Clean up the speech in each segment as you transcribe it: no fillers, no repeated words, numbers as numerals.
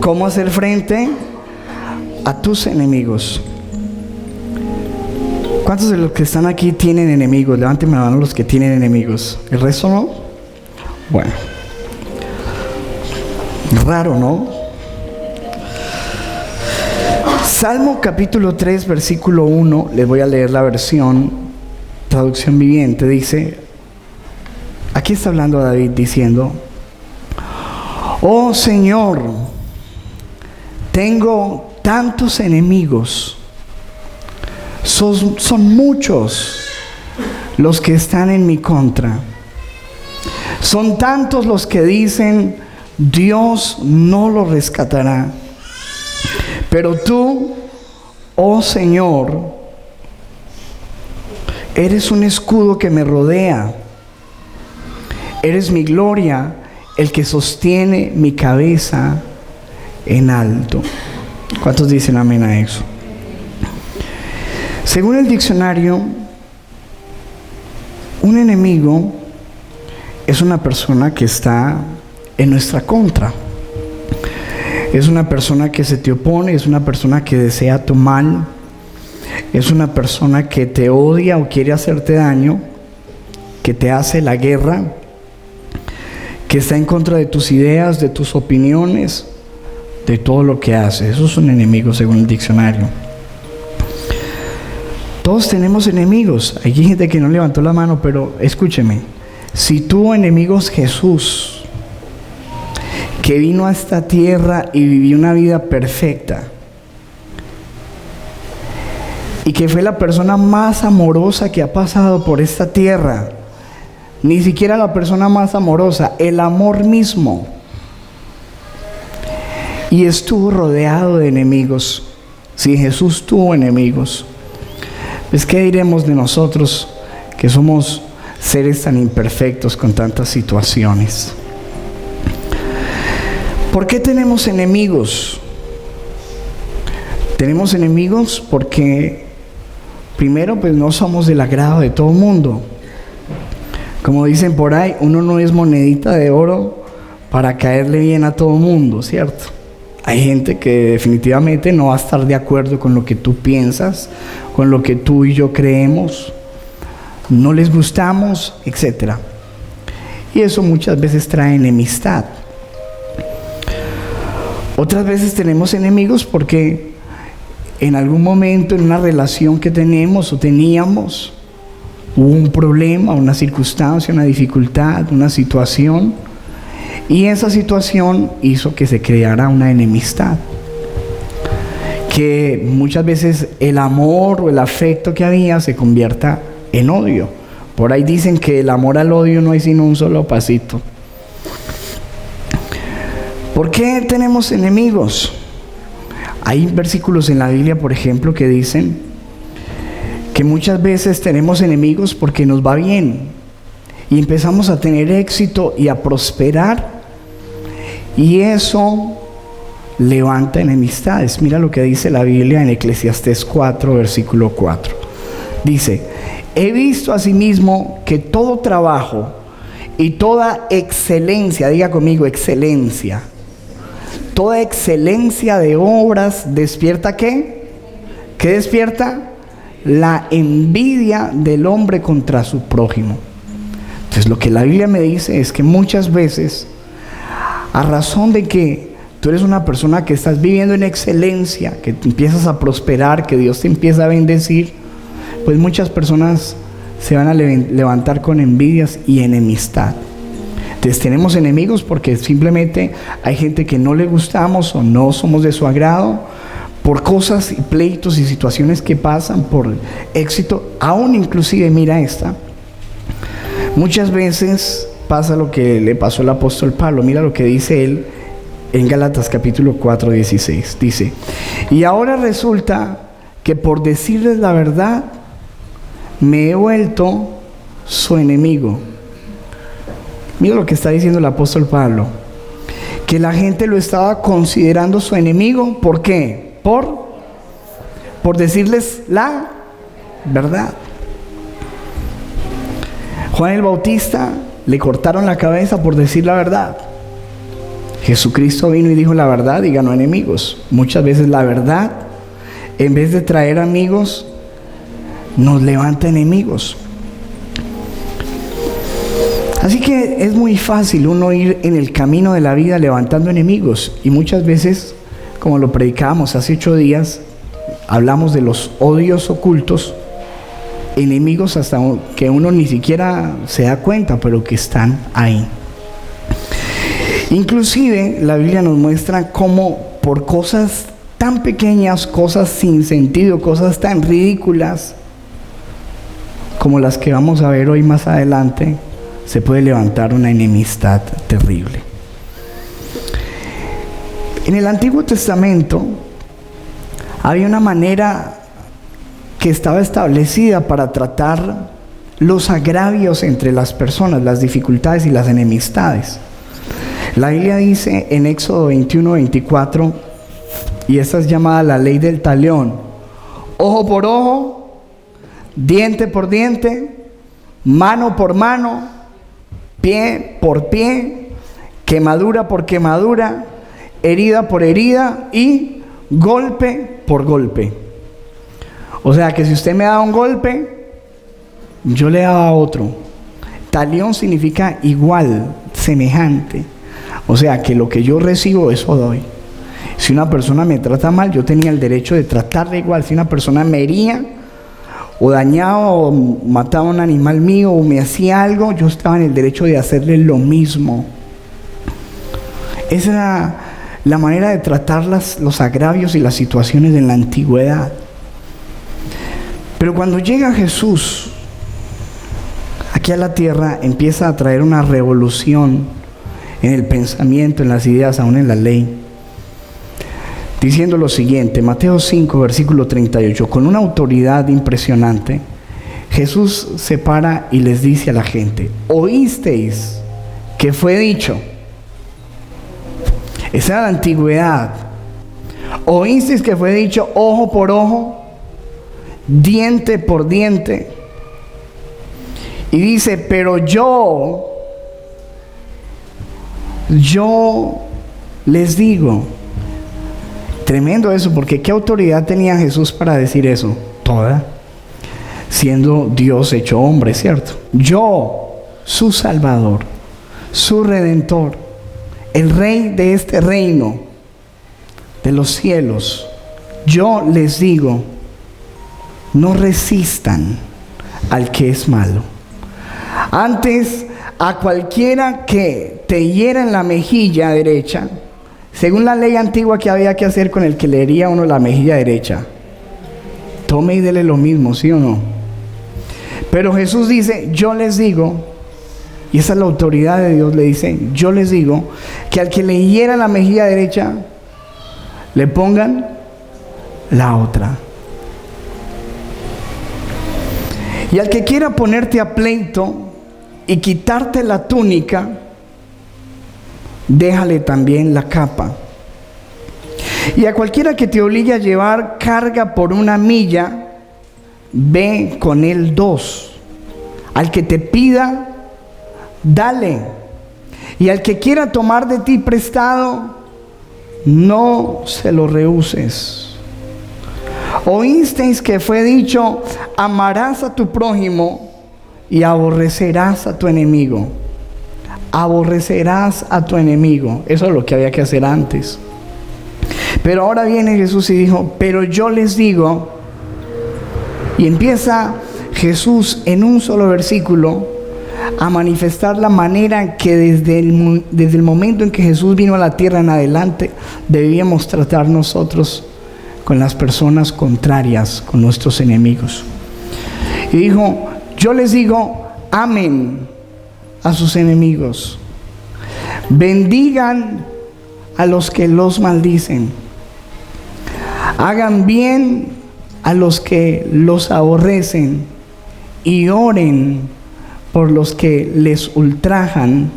cómo hacer frente a tus enemigos. ¿Cuántos de los que están aquí tienen enemigos? Levanten la mano los que tienen enemigos. ¿El resto no? Bueno. Raro, ¿no? Salmo capítulo 3, versículo 1. Les voy a leer la versión traducción viviente. Dice, aquí está hablando David diciendo: oh Señor, tengo tantos enemigos. Son muchos los que están en mi contra. Son tantos los que dicen: Dios no lo rescatará. Pero tú, oh Señor, eres un escudo que me rodea. Eres mi gloria, el que sostiene mi cabeza en alto. ¿Cuántos dicen amén a eso? Según el diccionario, un enemigo es una persona que está en nuestra contra. Es una persona que se te opone, es una persona que desea tu mal, es una persona que te odia o quiere hacerte daño, que te hace la guerra, que está en contra de tus ideas, de tus opiniones, de todo lo que haces. Esos son enemigos según el diccionario. Todos tenemos enemigos. Hay gente que no levantó la mano, pero escúcheme. Si tuvo enemigos Jesús, que vino a esta tierra y vivió una vida perfecta, y que fue la persona más amorosa que ha pasado por esta tierra, ni siquiera la persona más amorosa, el amor mismo, y estuvo rodeado de enemigos. Si Jesús tuvo enemigos, pues ¿qué diremos de nosotros que somos seres tan imperfectos con tantas situaciones? ¿Por qué tenemos enemigos? Tenemos enemigos porque primero, pues no somos del agrado de todo el mundo. Como dicen por ahí, uno no es monedita de oro para caerle bien a todo el mundo, ¿cierto? Hay gente que definitivamente no va a estar de acuerdo con lo que tú piensas, con lo que tú y yo creemos, no les gustamos, etc. Y eso muchas veces trae enemistad. Otras veces tenemos enemigos porque en algún momento en una relación que tenemos o teníamos, hubo un problema, una circunstancia, una dificultad, una situación, y esa situación hizo que se creara una enemistad, que muchas veces el amor o el afecto que había se convierta en odio. Por ahí dicen que el amor al odio no hay sino un solo pasito. ¿Por qué tenemos enemigos? Hay versículos en la Biblia, por ejemplo, que dicen que muchas veces tenemos enemigos porque nos va bien y empezamos a tener éxito y a prosperar, y eso levanta enemistades. Mira lo que dice la Biblia en Eclesiastés 4, versículo 4. Dice: he visto asimismo que todo trabajo y toda excelencia, diga conmigo, excelencia, toda excelencia de obras despierta ¿qué? ¿Qué despierta? La envidia del hombre contra su prójimo. Entonces lo que la Biblia me dice es que muchas veces, a razón de que tú eres una persona que estás viviendo en excelencia, que empiezas a prosperar, que Dios te empieza a bendecir, pues muchas personas se van a levantar con envidias y enemistad. Entonces tenemos enemigos porque simplemente hay gente que no le gustamos o no somos de su agrado, por cosas y pleitos y situaciones que pasan, por éxito, aún inclusive, mira esta, muchas veces pasa lo que le pasó al apóstol Pablo. Mira lo que dice él en Gálatas capítulo 4, 16. Dice: y ahora resulta que por decirles la verdad, me he vuelto su enemigo. Mira lo que está diciendo el apóstol Pablo, que la gente lo estaba considerando su enemigo. ¿Por qué? Por decirles la verdad. Juan el Bautista le cortaron la cabeza por decir la verdad. Jesucristo vino y dijo la verdad y ganó enemigos. Muchas veces la verdad, en vez de traer amigos, nos levanta enemigos. Así que es muy fácil uno ir en el camino de la vida levantando enemigos. Y muchas veces, como lo predicábamos hace 8 días, hablamos de los odios ocultos, enemigos hasta que uno ni siquiera se da cuenta, pero que están ahí. Inclusive la Biblia nos muestra cómo por cosas tan pequeñas, cosas sin sentido, cosas tan ridículas como las que vamos a ver hoy más adelante, se puede levantar una enemistad terrible. En el Antiguo Testamento había una manera que estaba establecida para tratar los agravios entre las personas, las dificultades y las enemistades. La Biblia dice en Éxodo 21:24, y esta es llamada la ley del talión: ojo por ojo, diente por diente, mano por mano, pie por pie, quemadura por quemadura, herida por herida y golpe por golpe. O sea que si usted me da un golpe, yo le daba otro. Talión significa igual, semejante. O sea que lo que yo recibo, eso doy. Si una persona me trata mal, yo tenía el derecho de tratarle igual. Si una persona me hería o dañaba o mataba a un animal mío o me hacía algo, yo estaba en el derecho de hacerle lo mismo. Esa era la manera de tratar los agravios y las situaciones en la antigüedad. Pero cuando llega Jesús aquí a la tierra, empieza a traer una revolución en el pensamiento, en las ideas, aún en la ley, diciendo lo siguiente. Mateo 5, versículo 38. Con una autoridad impresionante, Jesús se para y les dice a la gente: oísteis que fue dicho. Esa era la antigüedad. Oísteis que fue dicho ojo por ojo, diente por diente. Y dice: pero yo les digo. Tremendo eso, porque ¿qué autoridad tenía Jesús para decir eso? Toda, siendo Dios hecho hombre, ¿cierto? Yo, su Salvador, su Redentor, el Rey de este reino, de los cielos, yo les digo: no resistan al que es malo. Antes, a cualquiera que te hiera en la mejilla derecha, según la ley antigua, ¿qué había que hacer con el que le hería a uno la mejilla derecha? Tome y dele lo mismo, ¿sí o no? Pero Jesús dice: yo les digo, y esa es la autoridad de Dios, le dice: yo les digo que al que le hiera la mejilla derecha, le pongan la otra. Y al que quiera ponerte a pleito y quitarte la túnica, déjale también la capa. Y a cualquiera que te obligue a llevar carga por 1 milla, ve con él 2. Al que te pida, dale. Y al que quiera tomar de ti prestado, no se lo rehuses. Oísteis que fue dicho: amarás a tu prójimo y aborrecerás a tu enemigo. Aborrecerás a tu enemigo. Eso es lo que había que hacer antes. Pero ahora viene Jesús y dijo: pero yo les digo. Y empieza Jesús en un solo versículo a manifestar la manera que desde el momento en que Jesús vino a la tierra en adelante debíamos tratar nosotros con las personas contrarias, con nuestros enemigos. Y dijo: yo les digo, amen a sus enemigos, bendigan a los que los maldicen, hagan bien a los que los aborrecen y oren por los que les ultrajan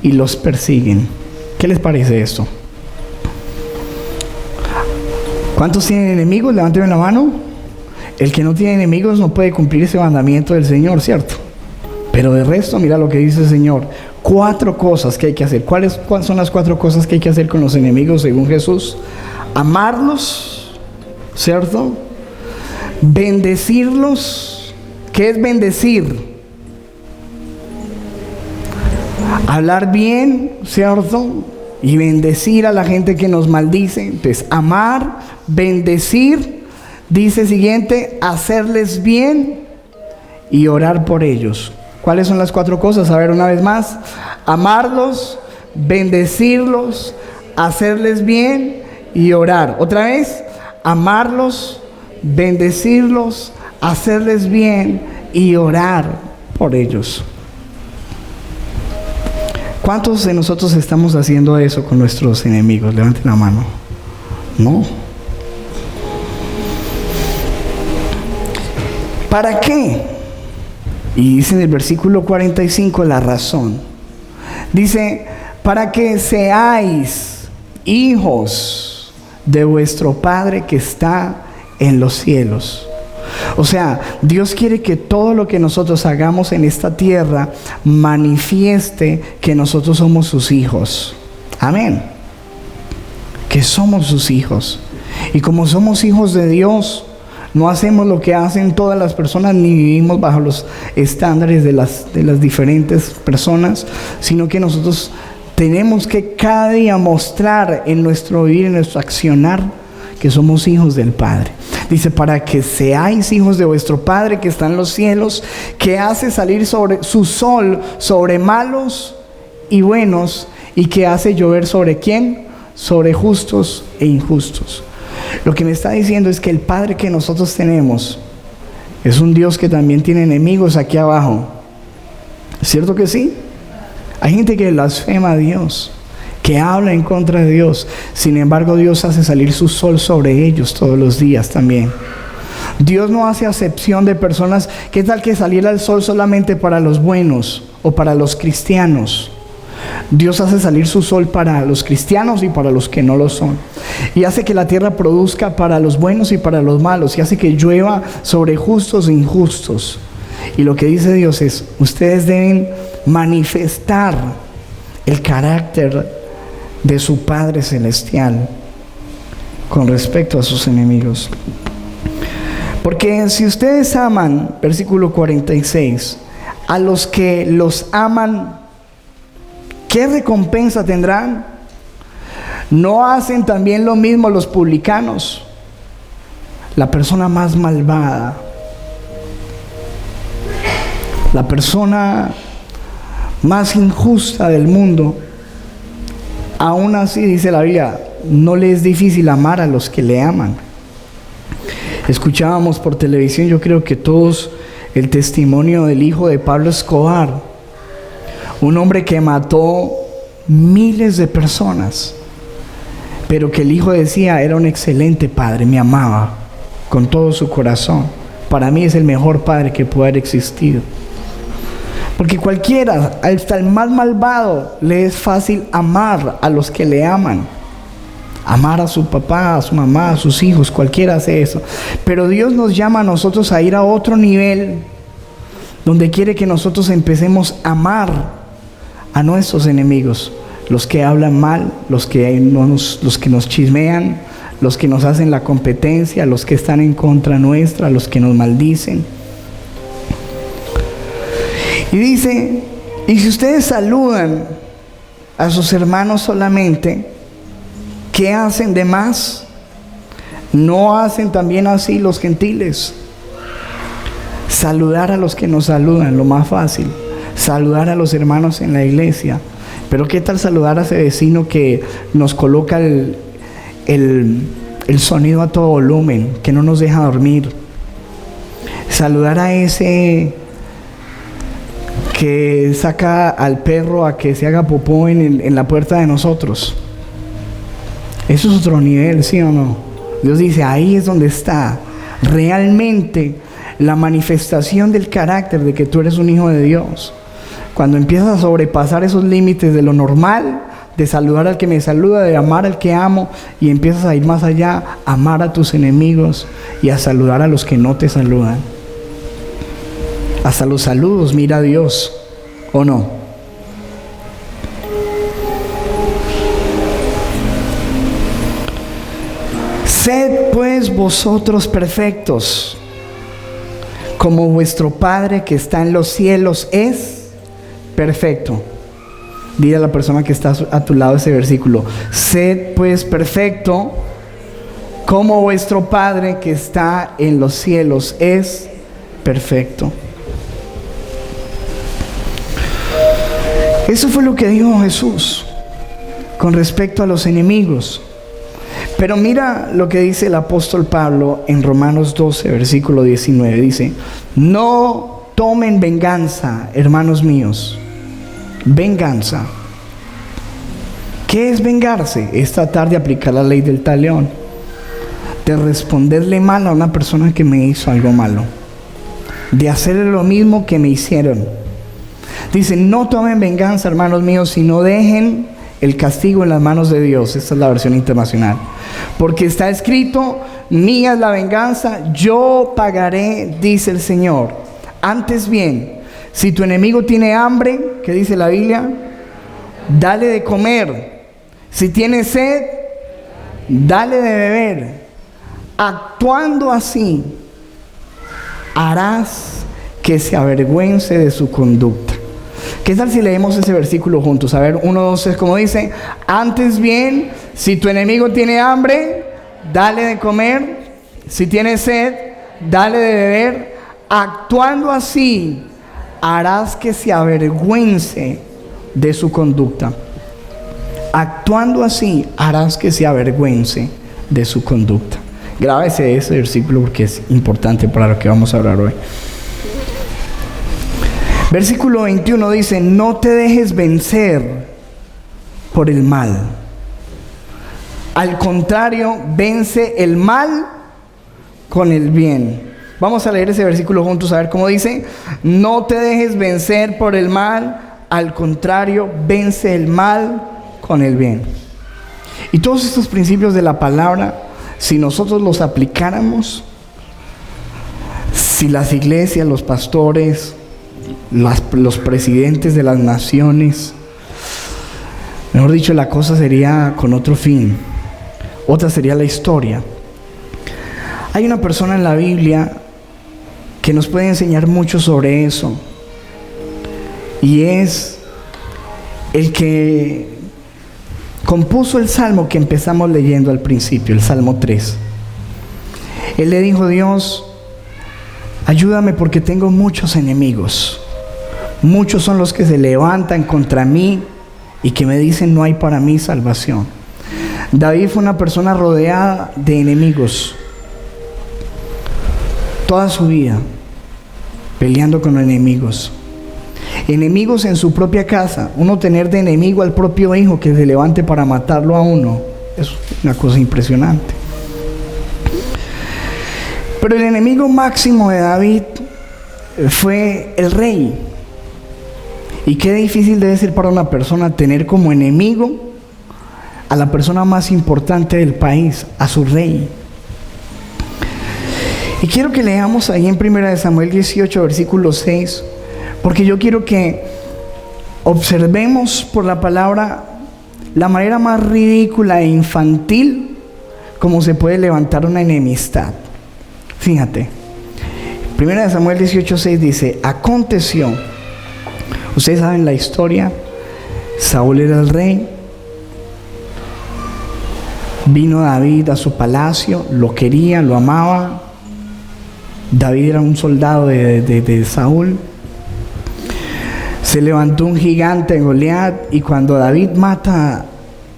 y los persiguen. ¿Qué les parece esto? ¿Cuántos tienen enemigos? Levánteme la mano. El que no tiene enemigos no puede cumplir ese mandamiento del Señor, ¿cierto? Pero de resto, mira lo que dice el Señor: 4 cosas que hay que hacer. ¿Cuáles son las 4 cosas que hay que hacer con los enemigos según Jesús? Amarlos, ¿cierto? Bendecirlos. ¿Qué es bendecir? Hablar bien, ¿cierto? Y bendecir a la gente que nos maldice. Entonces, amar, bendecir. Dice siguiente, hacerles bien y orar por ellos. ¿Cuáles son las 4 cosas? A ver, una vez más. Amarlos, bendecirlos, hacerles bien y orar. Otra vez, amarlos, bendecirlos, hacerles bien y orar por ellos. ¿Cuántos de nosotros estamos haciendo eso con nuestros enemigos? Levanten la mano. No. ¿Para qué? Y dice en el versículo 45 la razón. Dice, para que seáis hijos de vuestro Padre que está en los cielos. O sea, Dios quiere que todo lo que nosotros hagamos en esta tierra manifieste que nosotros somos sus hijos. Amén. Que somos sus hijos. Y como somos hijos de Dios, no hacemos lo que hacen todas las personas, ni vivimos bajo los estándares de las diferentes personas, sino que nosotros tenemos que cada día mostrar en nuestro vivir, en nuestro accionar, que somos hijos del Padre. Dice, para que seáis hijos de vuestro Padre que está en los cielos, que hace salir sobre su sol sobre malos y buenos, y que hace llover sobre ¿quién? Sobre justos e injustos. Lo que me está diciendo es que el Padre que nosotros tenemos es un Dios que también tiene enemigos aquí abajo. ¿Cierto que sí? Hay gente que blasfema a Dios, que habla en contra de Dios. Sin embargo, Dios hace salir su sol sobre ellos todos los días también. Dios no hace acepción de personas. ¿Qué tal que saliera el sol solamente para los buenos o para los cristianos? Dios hace salir su sol para los cristianos y para los que no lo son. Y hace que la tierra produzca para los buenos y para los malos. Y hace que llueva sobre justos e injustos. Y lo que dice Dios es, ustedes deben manifestar el carácter de su Padre Celestial con respecto a sus enemigos. Porque si ustedes aman, versículo 46, a los que los aman, ¿qué recompensa tendrán? ¿No hacen también lo mismo los publicanos? La persona más malvada, la persona más injusta del mundo, aún así dice la Biblia, no le es difícil amar a los que le aman. Escuchábamos por televisión, yo creo que todos, el testimonio del hijo de Pablo Escobar, un hombre que mató miles de personas, pero que el hijo decía, era un excelente padre, me amaba con todo su corazón. Para mí es el mejor padre que puede haber existido. Porque cualquiera, hasta el más malvado, le es fácil amar a los que le aman. Amar a su papá, a su mamá, a sus hijos, cualquiera hace eso. Pero Dios nos llama a nosotros a ir a otro nivel, donde quiere que nosotros empecemos a amar a nuestros enemigos. Los que hablan mal, los que nos chismean, los que nos hacen la competencia, los que están en contra nuestra, los que nos maldicen. Y dice, y si ustedes saludan a sus hermanos solamente, ¿qué hacen de más? ¿No hacen también así los gentiles? Saludar a los que nos saludan, lo más fácil. Saludar a los hermanos en la iglesia. Pero ¿qué tal saludar a ese vecino que nos coloca el sonido a todo volumen, que no nos deja dormir? Saludar a ese que saca al perro a que se haga popó en la puerta de nosotros. Eso es otro nivel, ¿sí o no? Dios dice, ahí es donde está realmente la manifestación del carácter de que tú eres un hijo de Dios. Cuando empiezas a sobrepasar esos límites de lo normal, de saludar al que me saluda, de amar al que amo, y empiezas a ir más allá, a amar a tus enemigos y a saludar a los que no te saludan. Hasta los saludos mira a Dios, ¿o no? Sed pues vosotros perfectos, como vuestro Padre que está en los cielos es perfecto. Dile a la persona que está a tu lado ese versículo. Sed pues perfecto, como vuestro Padre que está en los cielos es perfecto. Eso fue lo que dijo Jesús con respecto a los enemigos. Pero mira lo que dice el apóstol Pablo en Romanos 12, versículo 19. Dice: no tomen venganza, hermanos míos. Venganza. ¿Qué es vengarse? Es tratar de aplicar la ley del talión, de responderle mal a una persona que me hizo algo malo, de hacerle lo mismo que me hicieron. Dice: no tomen venganza, hermanos míos, sino dejen el castigo en las manos de Dios. Esta es la versión internacional. Porque está escrito: mía es la venganza, yo pagaré, dice el Señor. Antes bien, si tu enemigo tiene hambre, ¿qué dice la Biblia? Dale de comer. Si tiene sed, dale de beber. Actuando así, harás que se avergüence de su conducta. ¿Qué tal si leemos ese versículo juntos? A ver, 1, 2, 3, como dice: antes bien, si tu enemigo tiene hambre, dale de comer. Si tiene sed, dale de beber. Actuando así, harás que se avergüence de su conducta. Actuando así, harás que se avergüence de su conducta. Grábese ese versículo porque es importante para lo que vamos a hablar hoy. Versículo 21 dice: no te dejes vencer por el mal. Al contrario, vence el mal con el bien. Vamos a leer ese versículo juntos a ver cómo dice. No te dejes vencer por el mal, al contrario, vence el mal con el bien. Y todos estos principios de la palabra, si nosotros los aplicáramos, si las iglesias, los pastores, los presidentes de las naciones, mejor dicho, la cosa sería con otro fin. Otra sería la historia. Hay una persona en la Biblia que nos puede enseñar mucho sobre eso, y es el que compuso el salmo que empezamos leyendo al principio, el Salmo 3. Él le dijo: Dios, ayúdame porque tengo muchos enemigos. Muchos son los que se levantan contra mí y que me dicen: no hay para mí salvación. David fue una persona rodeada de enemigos toda su vida, peleando con enemigos. Enemigos en su propia casa. Uno tener de enemigo al propio hijo que se levante para matarlo a uno, es una cosa impresionante. Pero el enemigo máximo de David fue el rey. Y qué difícil debe ser para una persona tener como enemigo a la persona más importante del país, a su rey. Y quiero que leamos ahí en 1 Samuel 18, versículo 6, porque yo quiero que observemos por la palabra la manera más ridícula e infantil como se puede levantar una enemistad. Fíjate, 1 Samuel 18, 6 dice: aconteció, ustedes saben la historia, Saúl era el rey, vino David a su palacio, lo quería, lo amaba. David era un soldado de Saúl. Se levantó un gigante, Goliat, y cuando David mata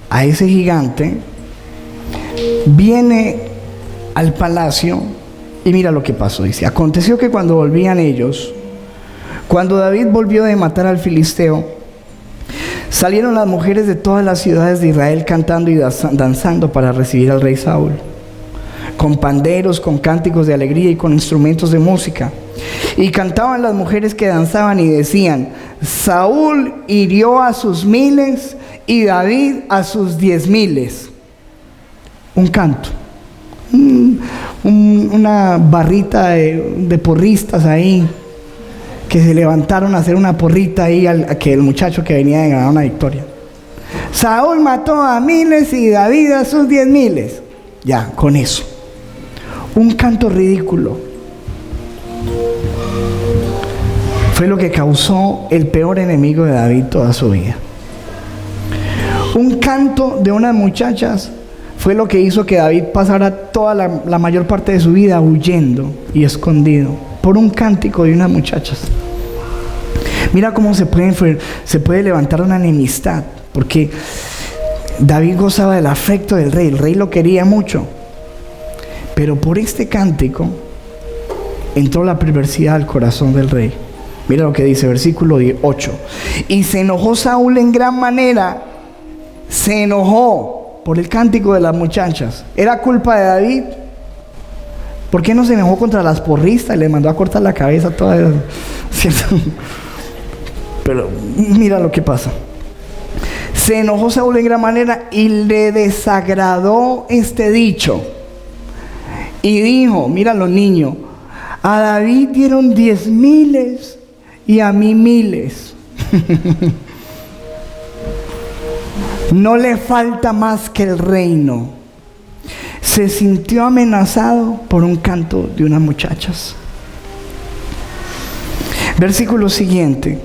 a ese gigante, viene al palacio y mira lo que pasó. Dice: aconteció que cuando volvían ellos, cuando David volvió de matar al filisteo, salieron las mujeres de todas las ciudades de Israel cantando y danzando para recibir al rey Saúl, con panderos, con cánticos de alegría y con instrumentos de música. Y cantaban las mujeres que danzaban y decían: Saúl hirió a sus 1000 y David a sus 10,000. Un canto, una barrita de porristas ahí, que se levantaron a hacer una porrita ahí a que el muchacho que venía de ganar una victoria. Saúl mató a 1000 y David a sus 10,000. Ya, con eso. Un canto ridículo fue lo que causó el peor enemigo de David toda su vida. Un canto de unas muchachas fue lo que hizo que David pasara toda la mayor parte de su vida huyendo y escondido por un cántico de unas muchachas. Mira cómo se puede levantar una enemistad, porque David gozaba del afecto del rey, el rey lo quería mucho, pero por este cántico entró la perversidad al corazón del rey. Mira lo que dice, versículo 8. Y se enojó Saúl en gran manera. Se enojó por el cántico de las muchachas. ¿Era culpa de David? ¿Por qué no se enojó contra las porristas y le mandó a cortar la cabeza toda? ¿Cierto? Pero mira lo que pasa. Se enojó Saúl en gran manera y le desagradó este dicho. Y dijo, mira los niños, a David dieron 10,000 y a mí 1,000. No le falta más que el reino. Se sintió amenazado por un canto de unas muchachas. Versículo siguiente.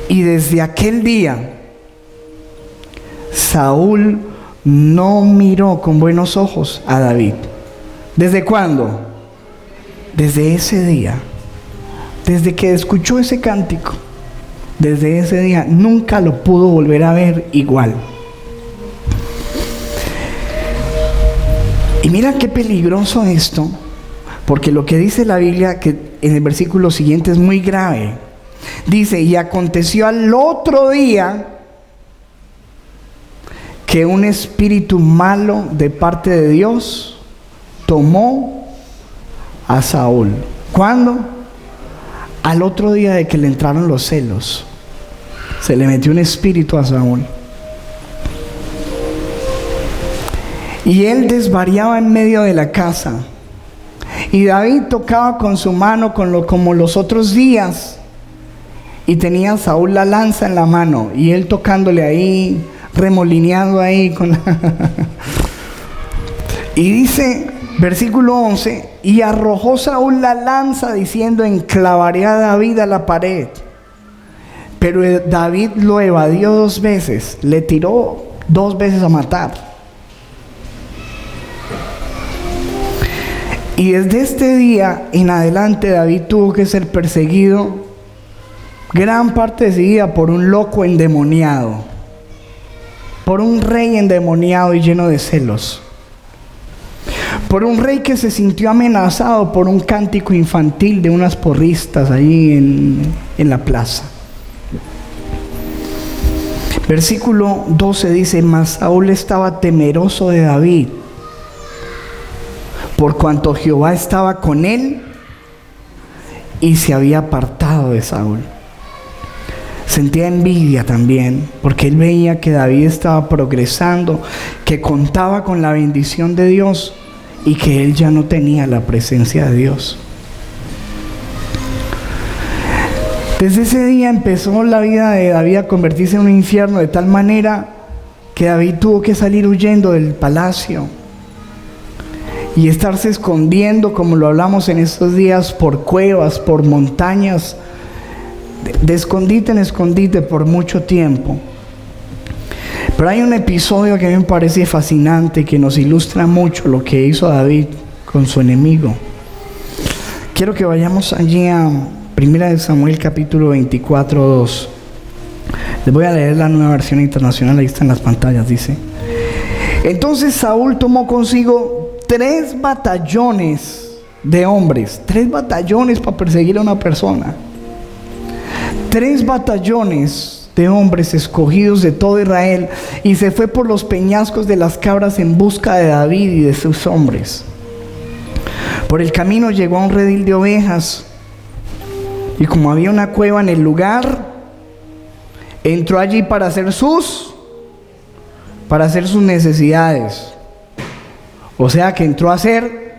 Y desde aquel día, Saúl no miró con buenos ojos a David. ¿Desde cuándo? Desde ese día. Desde que escuchó ese cántico. Desde ese día nunca lo pudo volver a ver igual. Y mira qué peligroso esto, porque lo que dice la Biblia que en el versículo siguiente es muy grave. Dice, y aconteció al otro día que un espíritu malo de parte de Dios tomó a Saúl. ¿Cuándo? Al otro día de que le entraron los celos. Se le metió un espíritu a Saúl. Y él desvariaba en medio de la casa. Y David tocaba con su mano como los otros días. Y tenía Saúl la lanza en la mano. Y él tocándole ahí, remolineando ahí con la... Y dice, versículo 11, y arrojó Saúl la lanza diciendo, enclavaré a David a la pared. Pero David lo evadió 2 veces, le tiró 2 veces a matar. Y desde este día en adelante David tuvo que ser perseguido gran parte de su vida por un loco endemoniado, por un rey endemoniado y lleno de celos, por un rey que se sintió amenazado por un cántico infantil de unas porristas ahí en la plaza. Versículo 12 dice, mas Saúl estaba temeroso de David, por cuanto Jehová estaba con él y se había apartado de Saúl. Sentía envidia también, porque él veía que David estaba progresando, que contaba con la bendición de Dios y que él ya no tenía la presencia de Dios. Desde ese día empezó la vida de David a convertirse en un infierno, de tal manera que David tuvo que salir huyendo del palacio y estarse escondiendo, como lo hablamos en estos días, por cuevas, por montañas, de escondite en escondite por mucho tiempo. Pero hay un episodio que a mí me parece fascinante, que nos ilustra mucho lo que hizo David con su enemigo. Quiero que vayamos allí a 1 Samuel capítulo 24, 2. Les voy a leer la Nueva Versión Internacional, ahí está en las pantallas, dice: entonces Saúl tomó consigo 3 batallones de hombres, 3 batallones para perseguir a una persona, 3 batallones de hombres escogidos de todo Israel, y se fue por los peñascos de las cabras en busca de David y de sus hombres. Por el camino llegó a un redil de ovejas, y como había una cueva en el lugar, entró allí para hacer sus necesidades. O sea que entró a hacer,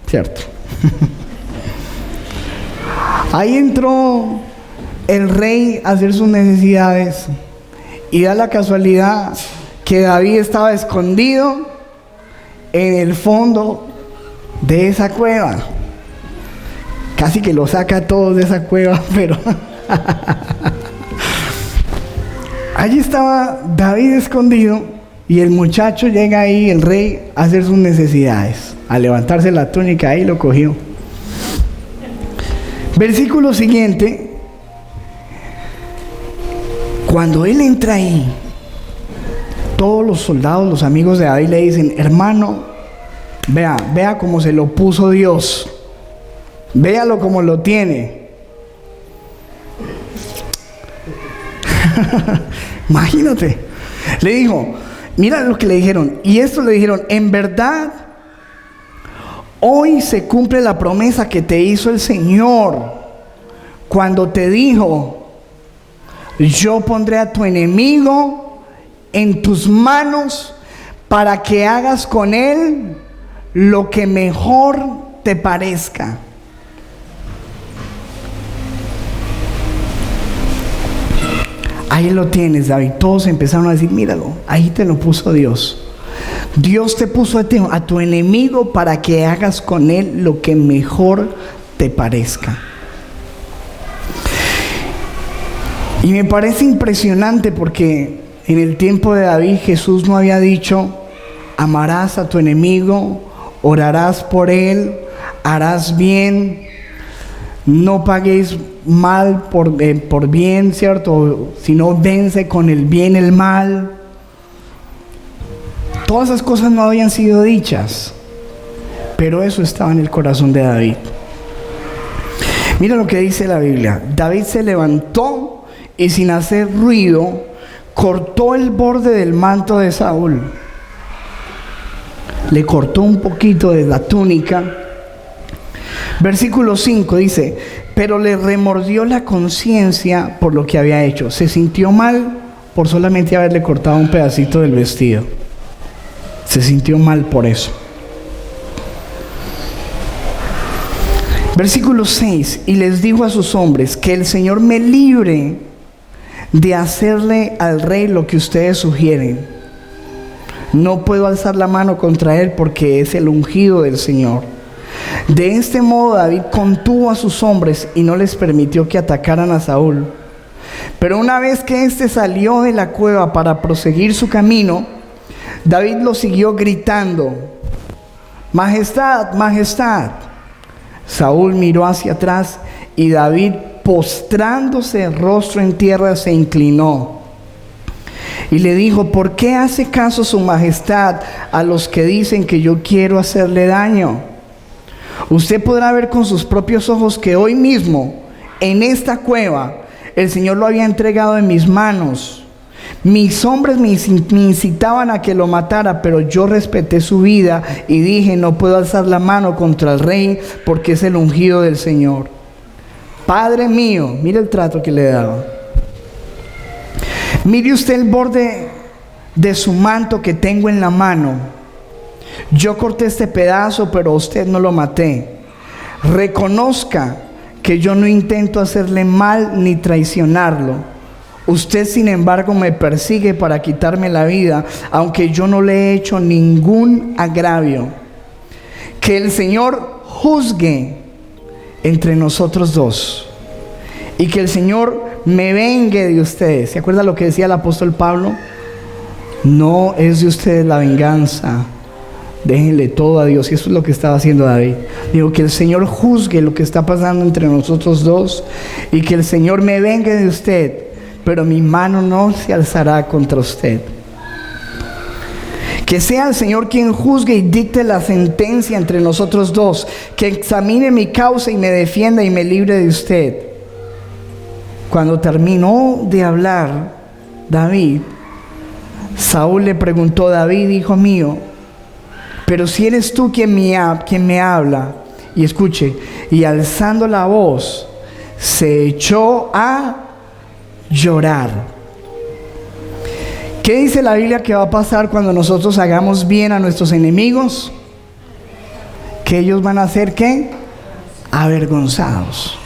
¿cierto? Ahí entró el rey a hacer sus necesidades, y da la casualidad que David estaba escondido en el fondo de esa cueva. Casi que lo saca a todos de esa cueva, pero allí estaba David escondido y el muchacho llega ahí, el rey, a hacer sus necesidades. Al levantarse la túnica, ahí lo cogió. Versículo siguiente. Cuando él entra ahí, todos los soldados, los amigos de David le dicen: hermano, vea cómo se lo puso Dios. Véalo como lo tiene. Imagínate. Le dijo, mira lo que le dijeron. Y esto le dijeron: en verdad, hoy se cumple la promesa que te hizo el Señor cuando te dijo: yo pondré a tu enemigo en tus manos para que hagas con él lo que mejor te parezca. Ahí lo tienes, David. Todos empezaron a decir: míralo, ahí te lo puso Dios. Dios te puso a tu enemigo para que hagas con él lo que mejor te parezca. Y me parece impresionante porque en el tiempo de David Jesús no había dicho: amarás a tu enemigo, orarás por él, harás bien, no paguéis mal por bien, ¿cierto? Sino vence con el bien el mal. Todas esas cosas no habían sido dichas, pero eso estaba en el corazón de David. Mira lo que dice la Biblia. David se levantó y sin hacer ruido cortó el borde del manto de Saúl. Le cortó un poquito de la túnica. Versículo 5 dice: pero le remordió la conciencia por lo que había hecho. Se sintió mal por solamente haberle cortado un pedacito del vestido. Se sintió mal por eso. Versículo 6: y les dijo a sus hombres: que el Señor me libre de hacerle al rey lo que ustedes sugieren. No puedo alzar la mano contra él porque es el ungido del Señor. De este modo David contuvo a sus hombres y no les permitió que atacaran a Saúl. Pero una vez que éste salió de la cueva para proseguir su camino, David lo siguió gritando: majestad, majestad. Saúl miró hacia atrás y David, postrándose rostro en tierra, se inclinó y le dijo: ¿por qué hace caso su majestad a los que dicen que yo quiero hacerle daño? Usted podrá ver con sus propios ojos que hoy mismo, en esta cueva, el Señor lo había entregado en mis manos. Mis hombres me incitaban a que lo matara, pero yo respeté su vida y dije: no puedo alzar la mano contra el rey porque es el ungido del Señor. Padre mío, mire el trato que le daba. Mire usted el borde de su manto que tengo en la mano. Yo corté este pedazo, pero a usted no lo maté. Reconozca que yo no intento hacerle mal ni traicionarlo. Usted, sin embargo, me persigue para quitarme la vida, aunque yo no le he hecho ningún agravio. Que el Señor juzgue entre nosotros dos y que el Señor me vengue de ustedes. ¿Se acuerda lo que decía el apóstol Pablo? No es de ustedes la venganza, déjenle todo a Dios. Y eso es lo que estaba haciendo David. Digo, que el Señor juzgue lo que está pasando entre nosotros dos y que el Señor me vengue de usted, pero mi mano no se alzará contra usted. Que sea el Señor quien juzgue y dicte la sentencia entre nosotros dos, que examine mi causa y me defienda y me libre de usted. Cuando terminó de hablar David, Saúl le preguntó: David, hijo mío, pero si eres tú quien me habla. Y escuche, y alzando la voz, se echó a llorar. ¿Qué dice la Biblia que va a pasar cuando nosotros hagamos bien a nuestros enemigos? Que ellos van a ser, ¿qué? Avergonzados.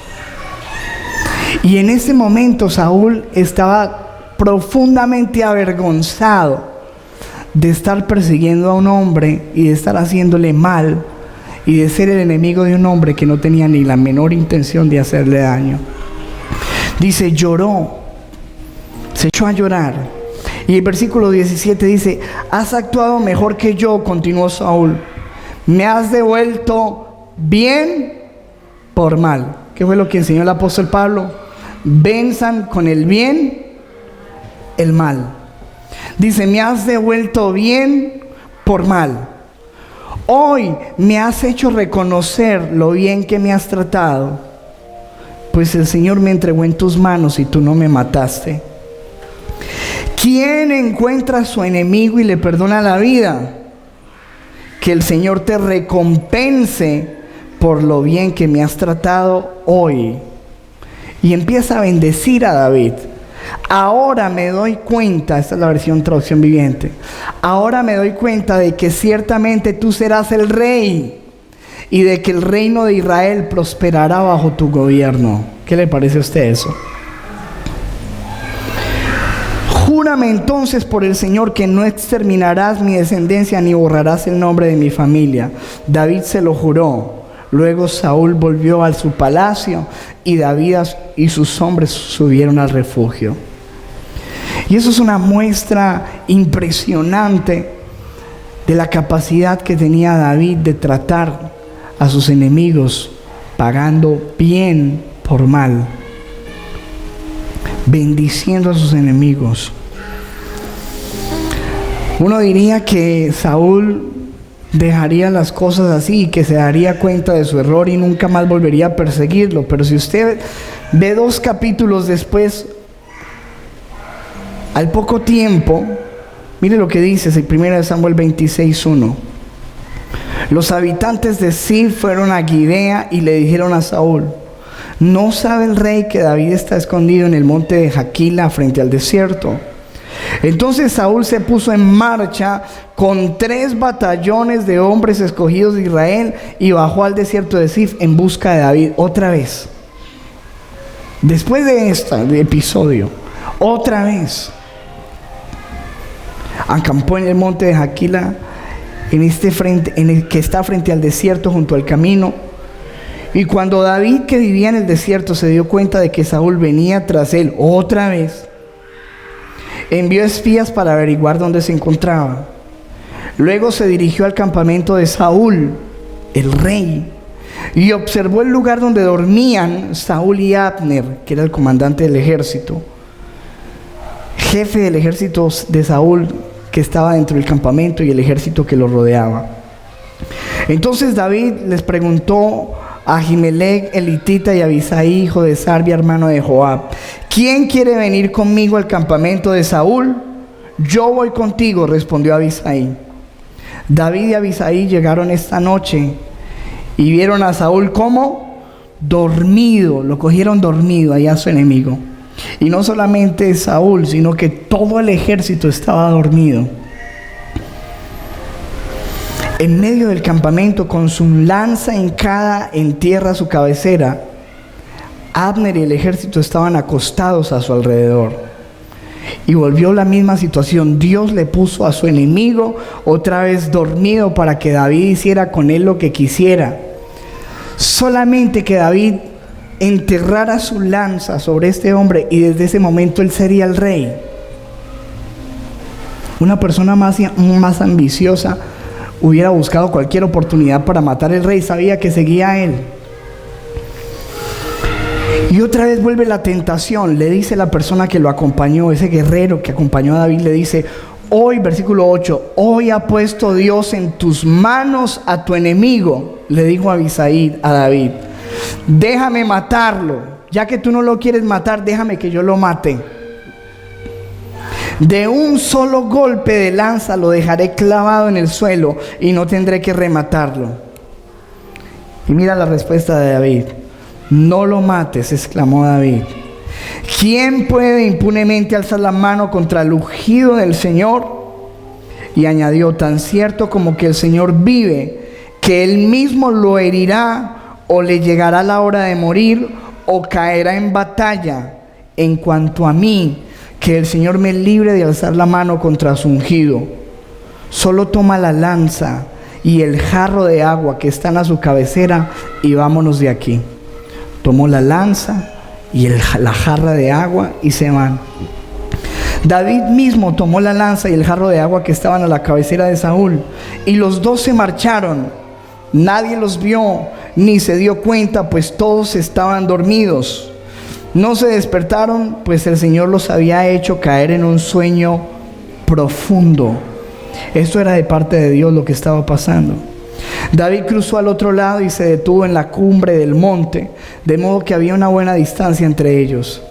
Y en ese momento Saúl estaba profundamente avergonzado de estar persiguiendo a un hombre y de estar haciéndole mal y de ser el enemigo de un hombre que no tenía ni la menor intención de hacerle daño. Dice, lloró, se echó a llorar. Y el versículo 17 dice, has actuado mejor que yo, continuó Saúl. Me has devuelto bien por mal. ¿Qué fue lo que enseñó el apóstol Pablo? Venzan con el bien el mal. Dice, me has devuelto bien por mal. Hoy me has hecho reconocer lo bien que me has tratado, pues el Señor me entregó en tus manos y tú no me mataste. ¿Quién encuentra a su enemigo y le perdona la vida? Que el Señor te recompense por lo bien que me has tratado hoy. Y empieza a bendecir a David. Ahora me doy cuenta, esta es la versión traducción viviente, ahora me doy cuenta de que ciertamente tú serás el rey y de que el reino de Israel prosperará bajo tu gobierno. ¿Qué le parece a usted eso? Júrame entonces por el Señor que no exterminarás mi descendencia ni borrarás el nombre de mi familia. David se lo juró. Luego Saúl volvió a su palacio y David y sus hombres subieron al refugio. Y eso es una muestra impresionante de la capacidad que tenía David de tratar a sus enemigos, pagando bien por mal, bendiciendo a sus enemigos. Uno diría que Saúl dejaría las cosas así y que se daría cuenta de su error y nunca más volvería a perseguirlo. Pero si usted ve 2 capítulos después, al poco tiempo, mire lo que dice, es el 1 Samuel 26:1. Los habitantes de Zif fueron a Gibea y le dijeron a Saúl, ¿no sabe el rey que David está escondido en el monte de Jaquila frente al desierto? Entonces Saúl se puso en marcha con 3 batallones de hombres escogidos de Israel y bajó al desierto de Zif en busca de David. Otra vez, después de este episodio, otra vez acampó en el monte de Jaquila, en el que está frente al desierto, junto al camino. Y cuando David, que vivía en el desierto, se dio cuenta de que Saúl venía tras él otra vez, envió espías para averiguar dónde se encontraba. Luego se dirigió al campamento de Saúl, el rey, y observó el lugar donde dormían Saúl y Abner, que era el comandante del ejército, jefe del ejército de Saúl, que estaba dentro del campamento, y el ejército que lo rodeaba. Entonces David les preguntó a Ahimelech elitita y a Abisai, hijo de Sarbia, hermano de Joab, ¿quién quiere venir conmigo al campamento de Saúl? Yo voy contigo, respondió Abisai. David y Abisai llegaron esta noche y vieron a Saúl como dormido, lo cogieron dormido allá a su enemigo. Y no solamente Saúl, sino que todo el ejército estaba dormido. En medio del campamento, con su lanza hincada en tierra a su cabecera, Abner y el ejército estaban acostados a su alrededor. Y volvió la misma situación. Dios le puso a su enemigo otra vez dormido para que David hiciera con él lo que quisiera. Solamente que David enterrara su lanza sobre este hombre y desde ese momento él sería el rey. Una persona más ambiciosa hubiera buscado cualquier oportunidad para matar al rey, sabía que seguía a él. Y otra vez vuelve la tentación, le dice la persona que lo acompañó, ese guerrero que acompañó a David, le dice, hoy, versículo 8, hoy ha puesto Dios en tus manos a tu enemigo, le dijo Abisai a David, déjame matarlo, ya que tú no lo quieres matar, déjame que yo lo mate. De un solo golpe de lanza lo dejaré clavado en el suelo y no tendré que rematarlo. Y mira la respuesta de David. No lo mates, exclamó David. ¿Quién puede impunemente alzar la mano contra el ungido del Señor? Y añadió, tan cierto como que el Señor vive, que Él mismo lo herirá, o le llegará la hora de morir, o caerá en batalla. En cuanto a mí, que el Señor me libre de alzar la mano contra su ungido. Solo toma la lanza y el jarro de agua que están a su cabecera y vámonos de aquí. Tomó la lanza y la jarra de agua y se van. David mismo tomó la lanza y el jarro de agua que estaban a la cabecera de Saúl, y los dos se marcharon. Nadie los vio ni se dio cuenta, pues todos estaban dormidos. No se despertaron, pues el Señor los había hecho caer en un sueño profundo. Esto era de parte de Dios lo que estaba pasando. David cruzó al otro lado y se detuvo en la cumbre del monte, de modo que había una buena distancia entre ellos.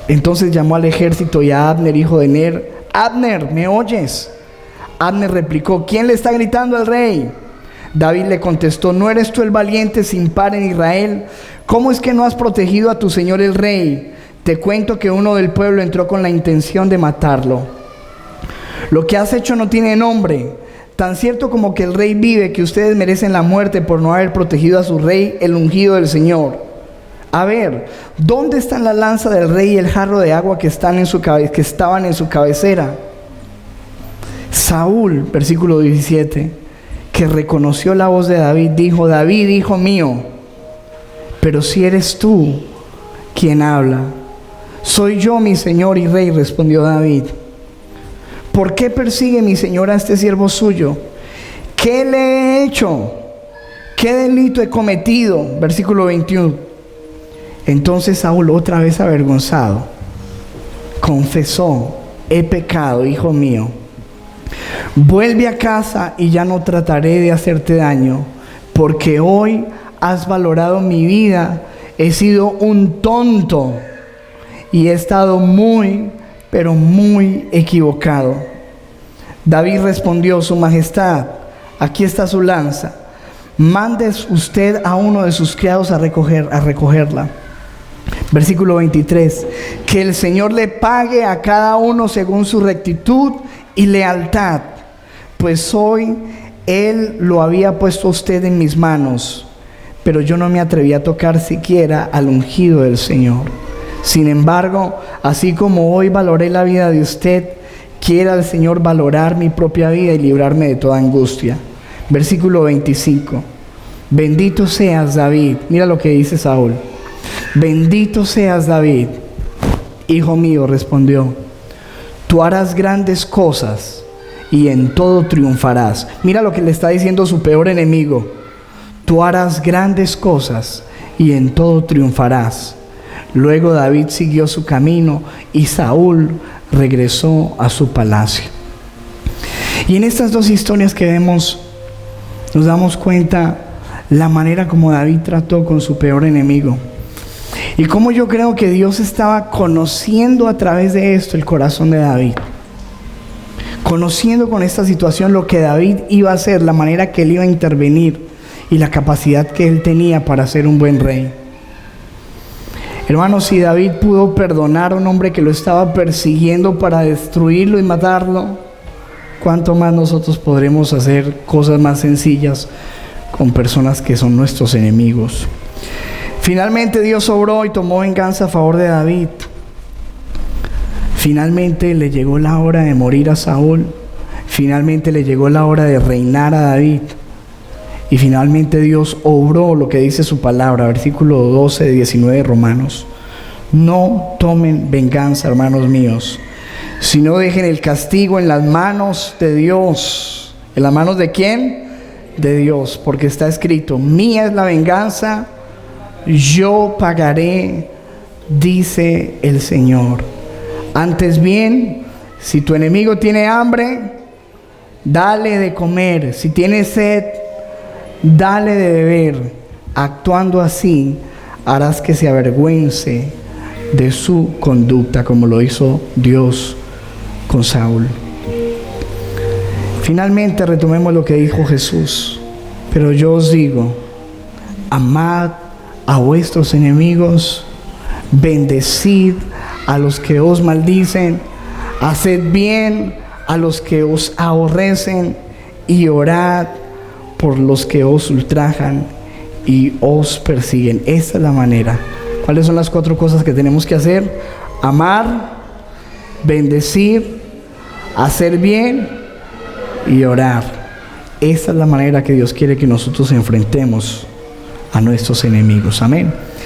Entonces llamó al ejército y a Abner, hijo de Ner. Abner, ¿me oyes? Abner replicó: ¿quién le está gritando al rey? David le contestó: ¿no eres tú el valiente sin par en Israel? ¿Cómo es que no has protegido a tu señor el rey? Te cuento que uno del pueblo entró con la intención de matarlo. Lo que has hecho no tiene nombre. Tan cierto como que el rey vive, que ustedes merecen la muerte por no haber protegido a su rey, el ungido del Señor. A ver, ¿dónde están la lanza del rey y el jarro de agua que estaban en su cabecera? Saúl, versículo 17, que reconoció la voz de David, dijo: David, hijo mío. Pero si eres tú quien habla. Soy yo, mi señor y rey, respondió David. ¿Por qué persigue mi señor a este siervo suyo? ¿Qué le he hecho? ¿Qué delito he cometido? Versículo 21. Entonces Saúl, otra vez avergonzado, confesó: he pecado, hijo mío. Vuelve a casa y ya no trataré de hacerte daño, porque hoy has valorado mi vida. He sido un tonto y he estado muy, pero muy equivocado. David respondió: su majestad, aquí está su lanza. Mande usted a uno de sus criados a recogerla. Versículo 23. Que el Señor le pague a cada uno según su rectitud y lealtad, pues hoy Él lo había puesto a usted en mis manos, pero yo no me atreví a tocar siquiera al ungido del Señor. Sin embargo, así como hoy valoré la vida de usted, quiera el Señor valorar mi propia vida y librarme de toda angustia. Versículo 25. Bendito seas, David. Mira lo que dice Saúl. Bendito seas, David. Hijo mío, respondió, tú harás grandes cosas y en todo triunfarás. Mira lo que le está diciendo su peor enemigo. Tú harás grandes cosas y en todo triunfarás. Luego David siguió su camino y Saúl regresó a su palacio. Y en estas dos historias que vemos, nos damos cuenta la manera como David trató con su peor enemigo. Y cómo yo creo que Dios estaba conociendo a través de esto el corazón de David. Conociendo con esta situación lo que David iba a hacer, la manera que él iba a intervenir y la capacidad que él tenía para ser un buen rey. Hermanos, si David pudo perdonar a un hombre que lo estaba persiguiendo para destruirlo y matarlo, ¿cuánto más nosotros podremos hacer cosas más sencillas con personas que son nuestros enemigos? Finalmente Dios obró y tomó venganza a favor de David. Finalmente le llegó la hora de morir a Saúl. Finalmente le llegó la hora de reinar a David. Y finalmente Dios obró lo que dice su palabra, versículo 12 de 19 de Romanos. No tomen venganza, hermanos míos, sino dejen el castigo en las manos de Dios. ¿En las manos de quién? De Dios, porque está escrito: mía es la venganza, yo pagaré, dice el Señor. Antes bien, si tu enemigo tiene hambre, dale de comer. Si tiene sed, dale de beber. Actuando así, harás que se avergüence de su conducta, como lo hizo Dios con Saúl. Finalmente retomemos lo que dijo Jesús. Pero yo os digo, amad a vuestros enemigos, bendecid a los que os maldicen, haced bien a los que os aborrecen y orad por los que os ultrajan y os persiguen. Esta es la manera. ¿Cuáles son las 4 cosas que tenemos que hacer? Amar, bendecir, hacer bien y orar. Esta es la manera que Dios quiere que nosotros enfrentemos a nuestros enemigos. Amén.